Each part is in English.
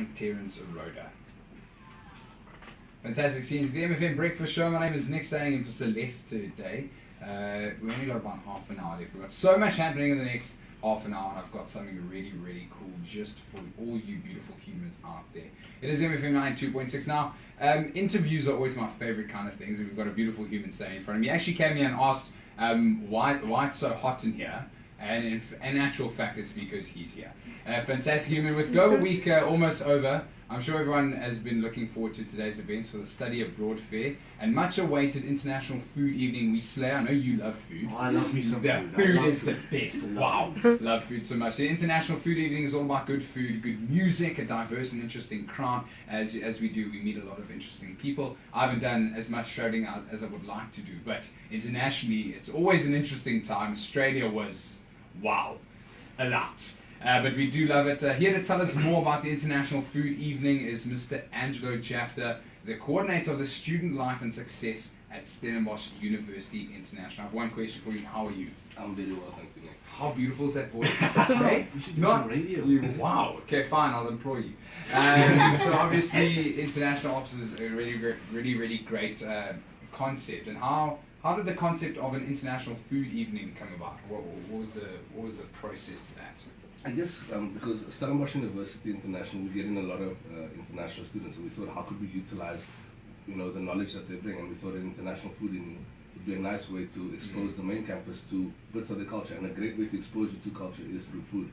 Frank Terence Roda. Fantastic scenes. The MFM Breakfast Show. My name is Nick, standing in for Celeste today. We only got about half an hour left. We've got so much happening in the next half an hour, and I've got something really, really cool just for all you beautiful humans out there. It is MFM 92.6 now. Interviews are always my favorite kind of things, and we've got a beautiful human standing in front of me. He actually came here and asked why it's so hot in here, and in actual fact, it's because he's here. Fantastic human. With Global Week almost over, I'm sure everyone has been looking forward to today's events for the Study Abroad Fair and much awaited International Food Evening we slay. I know you love food. Oh, I love me some food. Food is the best. Wow. Love food so much. The International Food Evening is all about good food, good music, a diverse and interesting crowd. As we do, we meet a lot of interesting people. I haven't done as much traveling as I would like to do, but internationally, it's always an interesting time. Australia was, wow, a lot. But we do love it. Here to tell us more about the International Food Evening is Mr. Angelo Jafta, the coordinator of the Student Life and Success at Stellenbosch University International. I have one question for you. How are you? I'm very well, thank you. How beautiful is that voice? Hey? You should do some radio. Wow. Okay, fine. I'll employ you. So obviously, international office is a really great concept. And how did the concept of an international food evening come about? What was the process to that? I guess because Stellenbosch University International, we're getting a lot of international students, so we thought, how could we utilize, the knowledge that they bring, and we thought an international food evening would be a nice way to expose the main campus to bits of the culture, and a great way to expose you to culture is through food.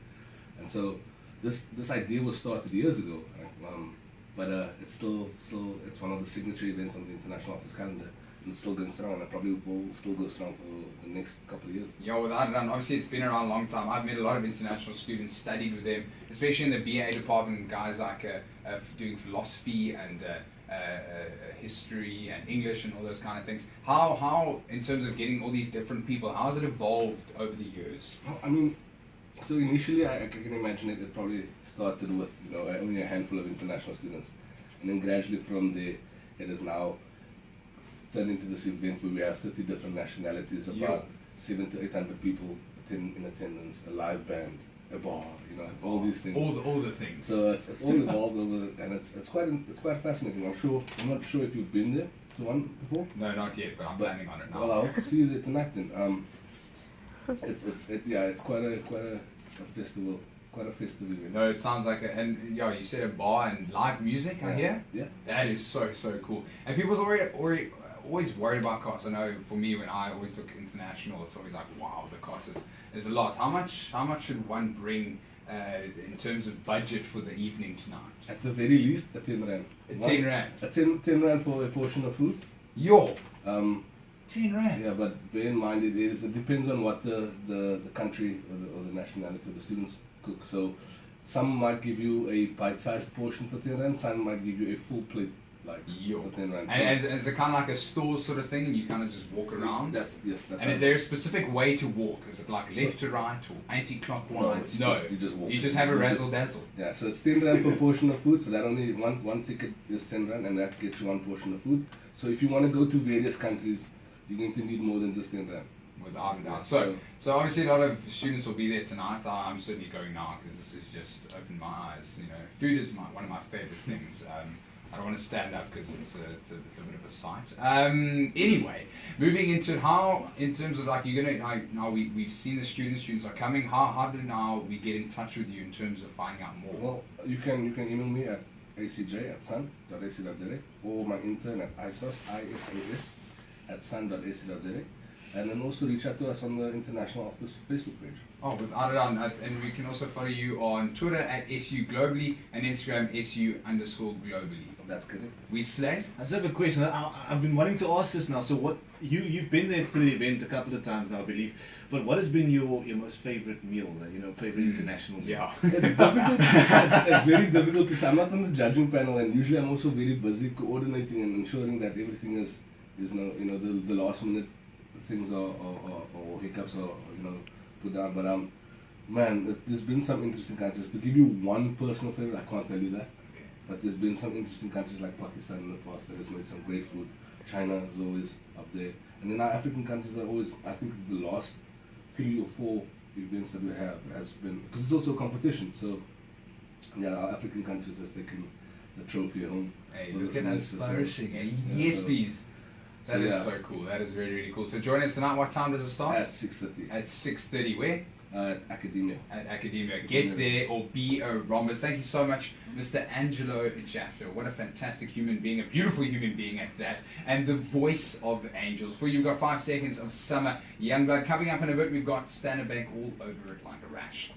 And so this idea was started years ago, but it's still it's one of the signature events on the international office calendar. And it's still going strong, and it probably will still go strong for the next couple of years. Yeah, without a doubt. Obviously, it's been around a long time. I've met a lot of international students, studied with them, especially in the BA department, guys like doing philosophy and history and English and all those kind of things. How, in terms of getting all these different people, how has it evolved over the years? Well, I mean, so initially, I can imagine it probably started with only a handful of international students, and then gradually from there, it has now turned into this event where we have 30 different nationalities, about 700 to 800 people in attendance, a live band, a bar, all these things. All the things. So it's all involved over, and it's quite fascinating. I'm not sure if you've been there to one before. No, not yet, but I'm planning on it now. Well, I hope to see you there tonight then. It's quite a festival. Quite a festive event. No, it sounds like and you said a bar and live music. I hear. Yeah. That is so cool. And people's always worried about costs. I know for me, when I always look international, it's always like, wow, the cost is a lot. How much should one bring in terms of budget for the evening tonight? At the very least, a 10 rand. 10 rand. A 10 rand for a portion of food. 10 rand. Yeah, but bear in mind it depends on what the country or the nationality of the students cook. So some might give you a bite-sized portion for 10 rand, some might give you a full plate for 10 rand. And is it kind of like a store sort of thing, and you kind of just walk around? That's and is there a specific way to walk? Is it like left to right or anti-clockwise? No, you just walk. You just have a razzle-dazzle. Yeah, so it's 10 rand per portion of food, so that only one ticket is 10 rand, and that gets you one portion of food. So if you want to go to various countries, you're going to need more than just 10 rand. Without a doubt. So obviously a lot of students will be there tonight. I'm certainly going now because this has just opened my eyes. Food is one of my favorite things. I don't want to stand up because it's a bit of a sight. Anyway, moving into how, in terms of you're gonna now we've seen the students are coming. How do now we get in touch with you in terms of finding out more? Well, you can email me at acj@sun.ac.za or my intern at isas at sun.ac.za. And then also reach out to us on the International Office Facebook page. Oh, without a doubt. And we can also follow you on Twitter at SU Globally and Instagram SU_globally. That's correct. We slay. I just have a question. I've been wanting to ask this now. So what you've been there to the event a couple of times now, I believe. But what has been your most favorite meal? Favorite international meal? Yeah. It's difficult. It's very difficult to say. I'm not on the judging panel, and usually I'm also very busy coordinating and ensuring that everything is the last minute things or hiccups are put down. But man, there's been some interesting countries. To give you one personal favorite, I can't tell you that. Okay. But there's been some interesting countries like Pakistan in the past that has made some great food. China is always up there, and then our African countries are always. I think the last 3 or 4 events that we have has been, because it's also a competition. So yeah, our African countries has taken the trophy home. Hey, for look this at us semester, so- flourishing. Eh? yeah, Yes, so- please. That so, is yeah. so cool. That is really, really cool. So join us tonight. What time does it start? At 6:30 At 6:30. Where? at Academia. At Academia. Get there or be a rhombus. Thank you so much, Mr. Angelo Jafter. What a fantastic human being, a beautiful human being at that, and the voice of angels. For you, we've got 5 seconds of Summer Youngblood. Coming up in a bit, we've got Standard Bank all over it like a rash.